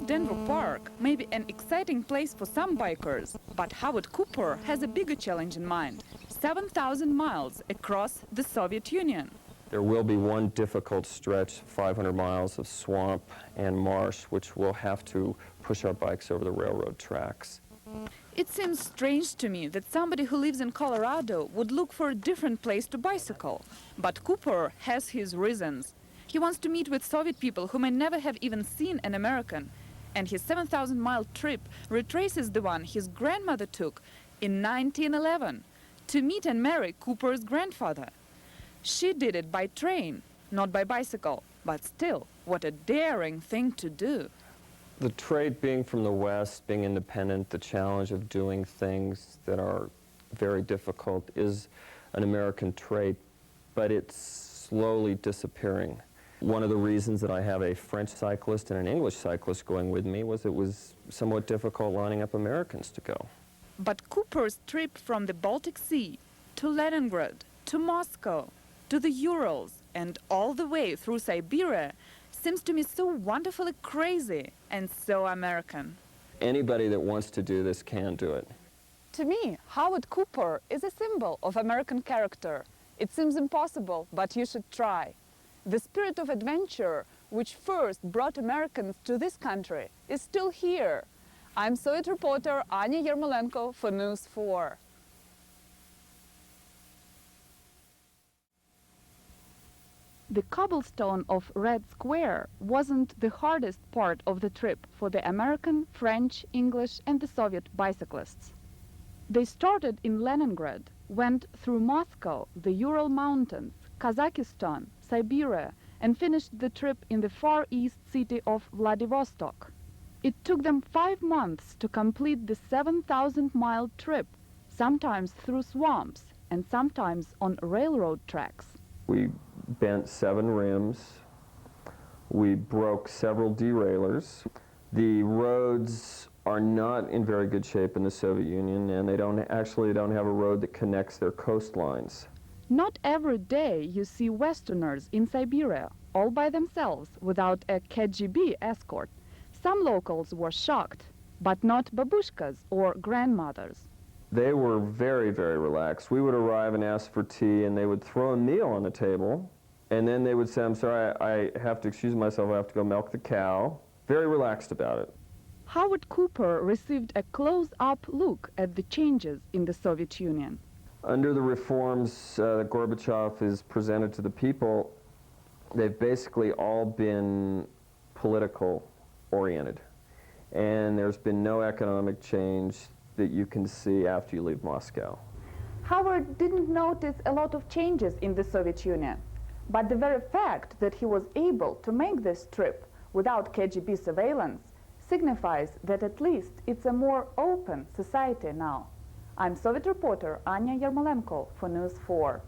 Denver Park may be an exciting place for some bikers, but Howard Cooper has a bigger challenge in mind: 7,000 miles across the Soviet Union. There will be one difficult stretch, 500 miles of swamp and marsh, which we'll have to push our bikes over the railroad tracks. It seems strange to me that somebody who lives in Colorado would look for a different place to bicycle. But Cooper has his reasons. He wants to meet with Soviet people who may never have even seen an American. And his 7,000-mile trip retraces the one his grandmother took in 1911 to meet and marry Cooper's grandfather. She did it by train, not by bicycle. But still, what a daring thing to do. The trait, being from the West, being independent, the challenge of doing things that are very difficult is an American trait, but it's slowly disappearing. One of the reasons that I have a French cyclist and an English cyclist going with me was it was somewhat difficult lining up Americans to go. But Cooper's trip from the Baltic Sea to Leningrad, to Moscow, to the Urals, and all the way through Siberia seems to me so wonderfully crazy and so American. Anybody that wants to do this can do it. To me, Howard Cooper is a symbol of American character. It seems impossible, but you should try. The spirit of adventure, which first brought Americans to this country, is still here. I'm Soviet reporter Anya Yermolenko for News 4. The cobblestone of Red Square wasn't the hardest part of the trip for the American, French, English and the Soviet bicyclists. They started in Leningrad, went through Moscow, the Ural Mountains, Kazakhstan, Siberia, and finished the trip in the far east city of Vladivostok. It took them 5 months to complete the 7,000-mile trip, sometimes through swamps and sometimes on railroad tracks. We bent 7 rims. We broke several derailleurs. The roads are not in very good shape in the Soviet Union, and they don't have a road that connects their coastlines. Not every day you see Westerners in Siberia, all by themselves, without a KGB escort. Some locals were shocked, but not babushkas or grandmothers. They were very, very relaxed. We would arrive and ask for tea, and they would throw a meal on the table, and then they would say, "I'm sorry, I have to excuse myself, I have to go milk the cow." Very relaxed about it. Howard Cooper received a close-up look at the changes in the Soviet Union. Under the reforms that Gorbachev has presented to the people, they've basically all been political-oriented. And there's been no economic change that you can see after you leave Moscow. Howard didn't notice a lot of changes in the Soviet Union, but the very fact that he was able to make this trip without KGB surveillance signifies that at least it's a more open society now. I'm Soviet reporter Anya Yermolenko for News 4.